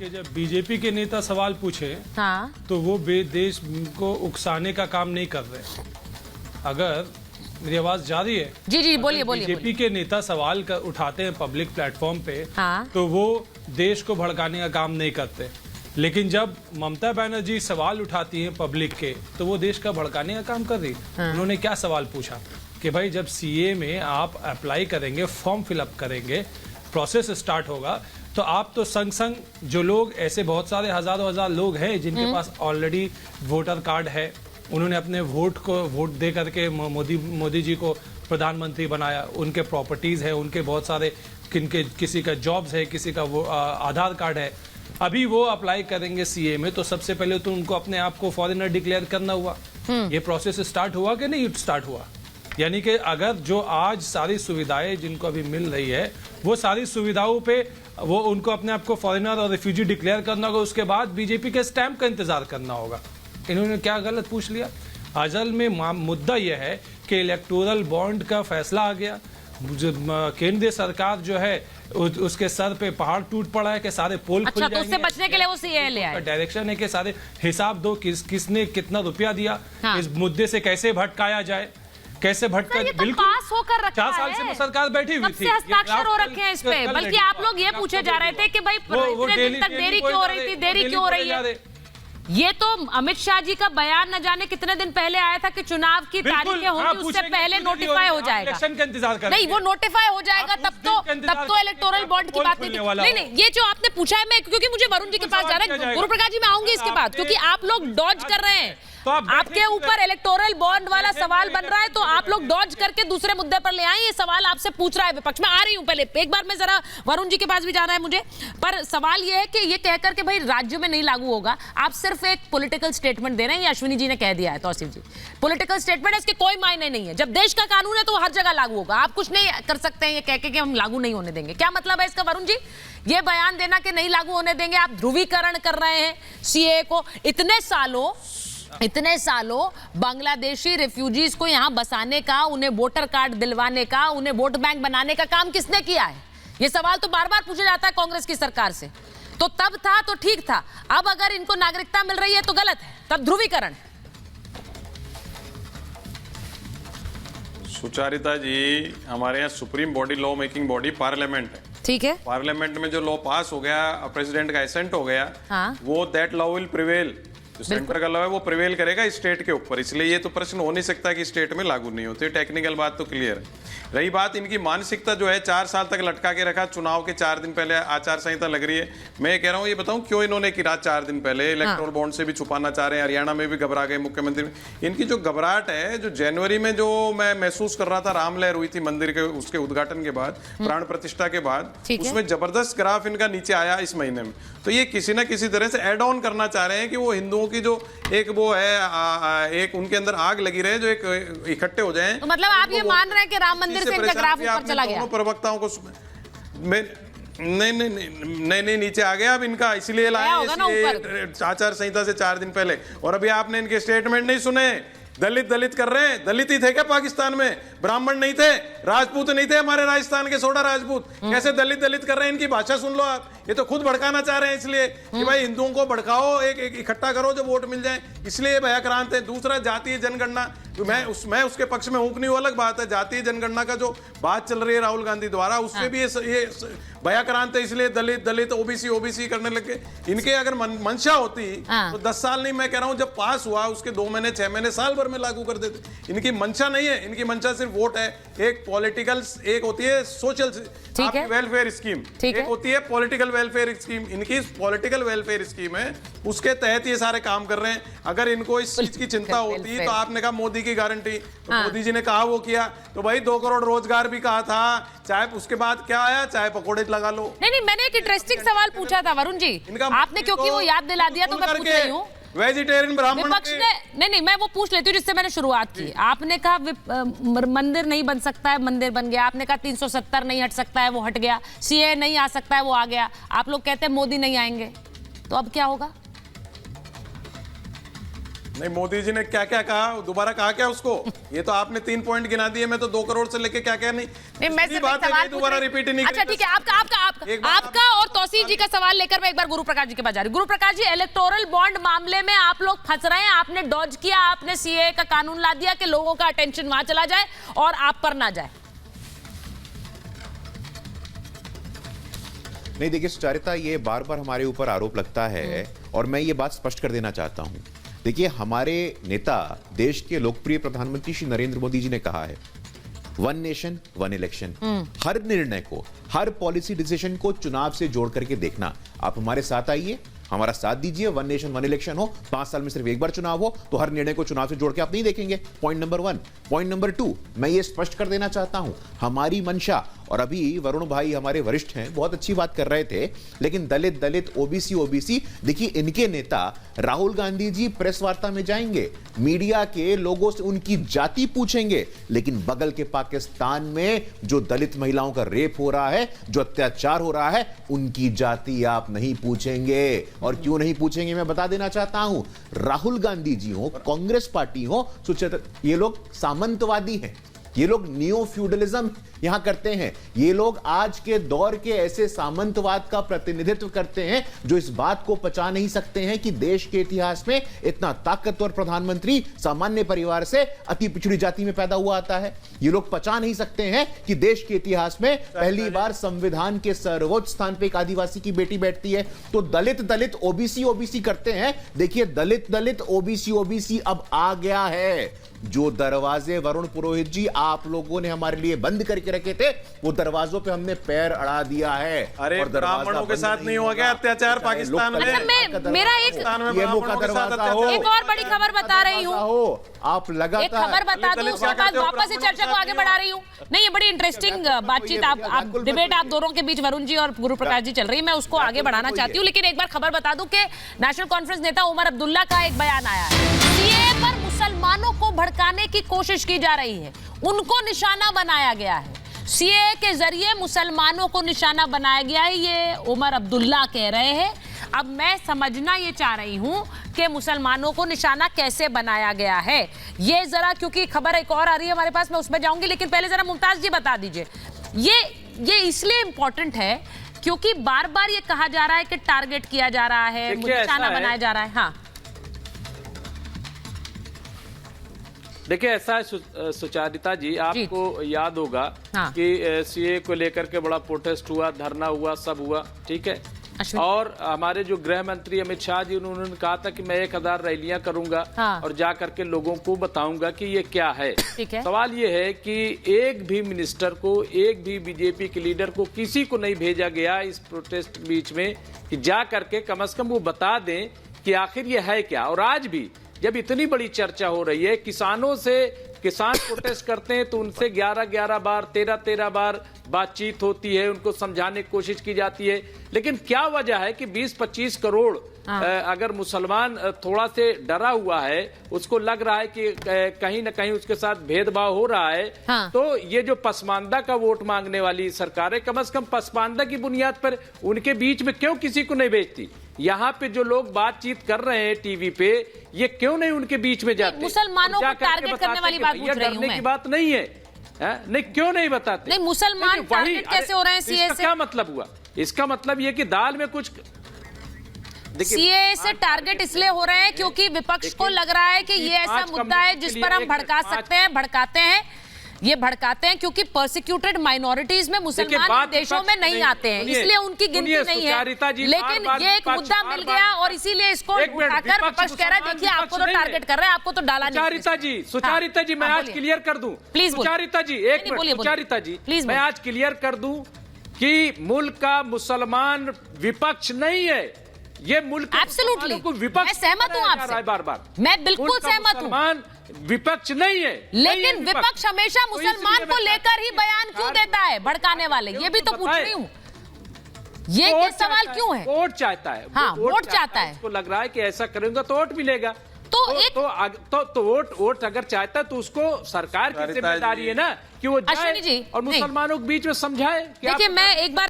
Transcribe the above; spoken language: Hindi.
कि जब बीजेपी के नेता सवाल पूछे तो वो देश को उकसाने का काम नहीं कर रहे। अगर मेरी आवाज जा रही है? जी जी बोलिए बोलिए। बीजेपी के नेता सवाल उठाते हैं पब्लिक प्लेटफॉर्म पे तो वो देश को भड़काने का काम नहीं करते, लेकिन जब ममता बनर्जी सवाल उठाती हैं पब्लिक के तो वो देश का भड़काने का काम कर रही। उन्होंने क्या सवाल पूछा कि भाई जब सीए में आप अप्लाई करेंगे, फॉर्म फिलअप करेंगे, प्रोसेस स्टार्ट होगा, तो आप तो संग संग जो लोग ऐसे बहुत सारे हजारों लोग हैं जिनके पास ऑलरेडी वोटर कार्ड है, उन्होंने अपने वोट दे करके मोदी जी को प्रधानमंत्री बनाया, उनके प्रॉपर्टीज है, उनके बहुत सारे किसी का जॉब्स है, किसी का वो आधार कार्ड है, अभी वो अप्लाई करेंगे सीए में तो सबसे पहले तो उनको अपने आप को फॉरेनर डिक्लेयर करना हुआ। ये प्रोसेस स्टार्ट हुआ कि नहीं स्टार्ट हुआ? यानी कि अगर जो आज सारी सुविधाएं जिनको अभी मिल रही है वो सारी सुविधाओं पे वो उनको अपने आप को फॉरेनर और रिफ्यूजी डिक्लेयर करना होगा, उसके बाद बीजेपी के स्टैंप का इंतजार करना होगा। इन्होंने क्या गलत पूछ लिया? असल में मुद्दा यह है कि इलेक्टोरल बॉन्ड का फैसला आ गया, केंद्रीय सरकार जो है उसके सर पे पहाड़ टूट पड़ा है कि सारे पोल खुल जाएंगे। तो उससे बचने के लिए वो सीए ले आए। डायरेक्शन है कि सारे हिसाब दो, किसने कितना रुपया दिया, इस मुद्दे से कैसे भटकाया जाए, कैसे भटका। तो बिल्कुल पास होकर रखा 4 साल से सरकार बैठी हुई थी, हस्ताक्षर हो रखे हैं इस पे, बल्कि आप लोग ये पूछे जा रहे थे कि भाई इतने दिन तक देरी क्यों हो रही थी, देरी क्यों हो रही है। ये तो अमित शाह जी का बयान न जाने कितने दिन पहले आया था कि चुनाव की तारीखें होंगी, उससे पहले नोटिफाई हो जाएगा। इलेक्शन का इंतजार कर नहीं, वो नोटिफाई हो जाएगा तब तो इलेक्टोरल बॉन्ड की बात नहीं। ये जो आपने पूछा है, मैं क्योंकि मुझे वरुण जी के पास जाना है, गुरु प्रकाश जी मैं आऊंगी इसके बाद, क्योंकि आप लोग डॉज कर रहे हैं। तो आपके ऊपर इलेक्टोरल बॉन्ड वाला सवाल बन रहा है तो आप लोग डॉज करके दूसरे मुद्दे पर ले आए। ये सवाल आपसे पूछ रहा है विपक्ष। मैं आ रही हूं, पहले एक बार मैं जरा वरुण जी के पास भी जाना है मुझे, पर सवाल ये है कि ये कहकर के भाई राज्यों में नहीं लागू होगा, आप सिर्फ एक पॉलिटिकल स्टेटमेंट दे रहे हैं। ये अश्विनी जी ने कह दिया है, तौसीफ जी, पॉलिटिकल स्टेटमेंट है, इसके कोई मायने नहीं है। जब देश का कानून है तो हर जगह लागू होगा, आप कुछ नहीं कर सकते हैं ये कह के हम लागू नहीं होने देंगे। क्या मतलब है इसका वरुण जी? ये बयान देना कि नहीं लागू होने देंगे, आप ध्रुवीकरण कर रहे हैं सीए को। इतने सालों बांग्लादेशी रिफ्यूजीज को यहां बसाने का, उन्हें वोटर कार्ड दिलवाने का, उन्हें वोट बैंक बनाने का काम किसने किया है? ये सवाल तो बार बार पूछा जाता है कांग्रेस की सरकार से। तो तब था तो ठीक था, अब अगर इनको नागरिकता मिल रही है तो गलत है, तब ध्रुवीकरण। सुचारिता जी, हमारे यहाँ supreme body, law making body parliament है, ठीक है। पार्लियामेंट में जो लॉ पास हो गया, प्रेसिडेंट का एसेंट हो गया, वो दैट लॉ विल प्रिवेल। जो सेंटर का लॉ है वो प्रिवेल करेगा स्टेट के ऊपर, इसलिए ये तो प्रश्न हो नहीं सकता कि स्टेट में लागू नहीं होते। टेक्निकल बात तो क्लियर है। रही बात इनकी मानसिकता जो है, 4 साल तक लटका के रखा, चुनाव के 4 दिन पहले आचार संहिता लग रही है। मैं कह रहा हूँ, ये बताऊं क्यों इन्होंने की रात 4 दिन पहले इलेक्टोरल बॉन्ड से भी छुपाना चाह रहे हैं। हरियाणा में भी घबरा गए मुख्यमंत्री। इनकी जो घबराहट है, जो जनवरी में जो मैं महसूस कर रहा था, रामलहर हुई थी मंदिर के उसके उद्घाटन के बाद, प्राण प्रतिष्ठा के बाद, उसमें जबरदस्त ग्राफ इनका नीचे आया इस महीने में। तो ये किसी ना किसी तरह से एड ऑन करना चाह रहे हैं कि वो हिंदुओं की जो एक वो है, एक उनके अंदर आग लगी रहे, जो एक इकट्ठे हो जाएं। तो मतलब आप ये मान रहे हैं कि राम मंदिर से इनका ग्राफ ऊपर चला गया? प्रवक्ताओं को नहीं नीचे आ गया अब इनका, इसलिए लाए आचार संहिता से 4 दिन पहले। और अभी आपने इनके स्टेटमेंट नहीं सुने, दलित कर रहे हैं। दलित ही थे क्या पाकिस्तान में? ब्राह्मण नहीं थे, राजपूत नहीं थे, हमारे राजस्थान के 16 राजपूत। कैसे दलित कर रहे हैं? इनकी भाषा सुन लो आप। ये तो खुद भड़काना चाह रहे हैं, इसलिए कि भाई हिंदुओं को भड़काओ, एक इकट्ठा करो जो वोट मिल जाए, इसलिए भयाक्रांत है। दूसरा, जातीय जनगणना, तो मैं उसके पक्ष में हूं कि नहीं वो अलग बात है। जातीय जनगणना का जो बात चल रही है राहुल गांधी द्वारा, उससे भी ये भयाक्रांत है, इसलिए दलित ओबीसी करने लगे। इनके अगर मंशा होती तो 10 साल नहीं, मैं कह रहा हूं जब पास हुआ उसके 2 महीने 6 महीने साल भर में लागू कर देते। इनकी मंशा नहीं है, इनकी मंशा सिर्फ वोट है। एक पॉलिटिकल, एक होती है सोशल वेलफेयर स्कीम, एक होती है पॉलिटिकल वेलफेयर स्कीम। इनकी पॉलिटिकल वेलफेयर स्कीम है, उसके तहत ये सारे काम कर रहे हैं। अगर इनको इस चीज की चिंता होती तो आपने कहा मोदी की गारंटी, तो मोदी जी ने कहा वो किया, तो भाई 2 करोड़ रोजगार भी कहा था, चाहे उसके बाद क्या आया, चाहे पकोड़े लगा लो। नहीं, मैंने एक इंटरेस्टिंग सवाल पूछा था वरुण जी, आपने क्योंकि वो याद दिला दिया तो मैं पूछ रही हूँ। वेजिटेरियन ब्राह्मण विपक्ष ने नहीं, मैं वो पूछ लेती हूँ जिससे मैंने शुरुआत की। आपने कहा मंदिर नहीं बन सकता है, मंदिर बन गया। आपने कहा 370 नहीं हट सकता है, वो हट गया। सीए नहीं आ सकता है, वो आ गया। आप लोग कहते हैं मोदी नहीं आएंगे, तो अब क्या होगा? नहीं, मोदी जी ने क्या क्या कहा, दोबारा कहा क्या उसको? ये तो आपने 3 पॉइंट गिना दिए, मैं तो 2 करोड़ से लेके क्या क्या नहीं मैं बात है, दोबारा रिपीट नहीं। अच्छा ठीक है, आपका और तौसीफ जी का सवाल लेकर मैं एक बार गुरु प्रकाश जी के पास जा रही हूं। गुरु प्रकाश जी, इलेक्टोरल बॉन्ड मामले में आप लोग फंस रहे हैं, आपने डॉज किया, आपने सीए का कानून ला दिया कि लोगों का अटेंशन वहां चला जाए और आप पर ना जाए। नहीं देखिए सुचारिता, ये बार बार हमारे ऊपर आरोप लगता है और मैं ये बात स्पष्ट कर देना चाहता हूं। देखिए, हमारे नेता, देश के लोकप्रिय प्रधानमंत्री श्री नरेंद्र मोदी जी ने कहा है, वन नेशन वन इलेक्शन। हर निर्णय को, हर पॉलिसी डिसीजन को चुनाव से जोड़ करके देखना। आप हमारे साथ आइए, हमारा साथ दीजिए, वन नेशन वन इलेक्शन हो, 5 साल में सिर्फ एक बार चुनाव हो, तो हर निर्णय को चुनाव से जोड़ के आप नहीं देखेंगे। Point number 1। पॉइंट नंबर 2, मैं ये स्पष्ट कर देना चाहता हूं, हमारी मंशा, और अभी वरुण भाई हमारे वरिष्ठ हैं, बहुत अच्छी बात कर रहे थे, लेकिन दलित ओबीसी, देखिए इनके नेता राहुल गांधी जी प्रेस वार्ता में जाएंगे, मीडिया के लोगों से उनकी जाति पूछेंगे, लेकिन बगल के पाकिस्तान में जो दलित महिलाओं का रेप हो रहा है, जो अत्याचार हो रहा है, उनकी जाति आप नहीं पूछेंगे। और क्यों नहीं पूछेंगे मैं बता देना चाहता हूं। राहुल गांधी जी हो, कांग्रेस पार्टी हो, ये लोग सामंतवादी हैं, ये लोग नियो फ्यूडलिज्म यहां करते हैं, ये लोग आज के दौर के ऐसे सामंतवाद का प्रतिनिधित्व करते हैं जो इस बात को पचा नहीं सकते हैं कि देश के इतिहास में इतना ताकतवर प्रधानमंत्री सामान्य परिवार से अति पिछड़ी जाति में पैदा हुआ आता है। ये लोग पचा नहीं सकते हैं कि देश के इतिहास में पहली बार संविधान के सर्वोच्च स्थान पर एक आदिवासी की बेटी बैठती है। तो दलित ओबीसी करते हैं। देखिए, दलित ओबीसी अब आ गया है। जो दरवाजे वरुण पुरोहित जी आप लोगों ने हमारे लिए बंद करके रखे थे, वो दरवाजों पे हमने पैर अड़ा दिया है। अरे ब्राह्मणों के साथ नहीं हुआ क्या अत्याचार पाकिस्तान में? मेरा एक और बड़ी खबर बता रही हूँ, आप लगातार एक खबर बता दूं, उसके बाद वापस से चर्चा को आगे बढ़ा रही हूँ। नहीं, ये बड़ी इंटरेस्टिंग बातचीत, आप डिबेट आप दोनों के बीच वरुण जी और गुरु प्रकाश जी चल रही है, मैं उसको आगे बढ़ाना चाहती हूँ। लेकिन एक बार खबर बता दूं कि नेशनल कॉन्फ्रेंस नेता उमर अब्दुल्ला का एक बयान आया है, सीए पर मुसलमानों को भड़काने की कोशिश की जा रही है, उनको निशाना बनाया गया है, सीए के जरिए मुसलमानों को निशाना बनाया गया है, ये उमर अब्दुल्ला कह रहे हैं। अब मैं समझना ये चाह रही हूं कि मुसलमानों को निशाना कैसे बनाया गया है, ये जरा, क्योंकि खबर एक और आ रही है हमारे पास, मैं उसमें जाऊंगी, लेकिन पहले जरा मुमताज जी बता दीजिए। ये इसलिए इंपॉर्टेंट है क्योंकि बार बार ये कहा जा रहा है कि टारगेट किया जा रहा है, निशाना बनाया जा रहा है। हाँ, देखिए, ऐसा है सुचारिता जी, आपको याद होगा कि सीए को लेकर के बड़ा प्रोटेस्ट हुआ, धरना हुआ, सब हुआ, ठीक है। और हमारे जो गृह मंत्री अमित शाह जी, उन्होंने कहा था कि मैं 1000 रैलियां करूंगा और जा करके लोगों को बताऊंगा कि ये क्या है। सवाल ये है कि एक भी मिनिस्टर को, एक भी बीजेपी के लीडर को, किसी को नहीं भेजा गया इस प्रोटेस्ट बीच में कि जा करके कम से कम वो बता दें कि आखिर ये है क्या। और आज भी जब इतनी बड़ी चर्चा हो रही है, किसानों से, किसान प्रोटेस्ट करते हैं तो उनसे 11 बार, 13 बार बातचीत होती है, उनको समझाने की कोशिश की जाती है, लेकिन क्या वजह है कि 20-25 करोड़ अगर मुसलमान थोड़ा से डरा हुआ है, उसको लग रहा है कि कहीं ना कहीं उसके साथ भेदभाव हो रहा है, तो ये जो पसमानदा का वोट मांगने वाली सरकार है, कम से कम पसमानदा की बुनियाद पर उनके बीच में क्यों किसी को नहीं भेजती? यहाँ पे जो लोग बातचीत कर रहे हैं टीवी पे, ये क्यों नहीं उनके बीच में जाते? मुसलमानों को टारगेट करने वाली बात पूछ रही हूं मैं। की बात नहीं है, नहीं, क्यों नहीं बताते? नहीं, मुसलमान टारगेट कैसे हो रहे हैं सीए से? क्या मतलब हुआ? इसका मतलब ये कि दाल में कुछ, सीए से टारगेट इसलिए हो रहे हैं क्योंकि विपक्ष को लग रहा है कि ये ऐसा मुद्दा है जिस पर हम भड़का सकते हैं, भड़काते हैं, ये भड़काते हैं क्योंकि परसिक्यूटेड माइनॉरिटीज में मुसलमान देशों में नहीं आते हैं, इसलिए उनकी गिनती नहीं है। लेकिन ये एक मुद्दा मिल गया और इसीलिए इसको उठाकर विपक्ष कह रहा है, देखिए आपको तो टारगेट कर रहे हैं, आपको तो डाला नहीं। सुचारिता जी, मैं आज क्लियर कर दूं, प्लीज सुचारिता जी, एक मिनट, सुचारिता जी, प्लीज, मैं आज क्लियर कर दूं कि मुल्क का मुसलमान विपक्ष नहीं है, ये मुल्क को विपक्ष। मैं सहमत हूं आपसे, बार मैं बिल्कुल सहमत हूं, विपक्ष नहीं है, लेकिन विपक्ष हमेशा मुसलमान को लेकर ही बयान क्यों देता है, भड़काने वाले? ये भी तो पूछ रही हूँ, ये सवाल क्यों है? वोट चाहता है, हाँ, वोट चाहता है, उसको लग रहा है कि ऐसा करेंगे तो वोट मिलेगा, तो वोट अगर चाहता है तो उसको सरकार की जिम्मेदारी है ना कि वो जाए और मुसलमानों के बीच में समझाए। देखिए, मैं एक बार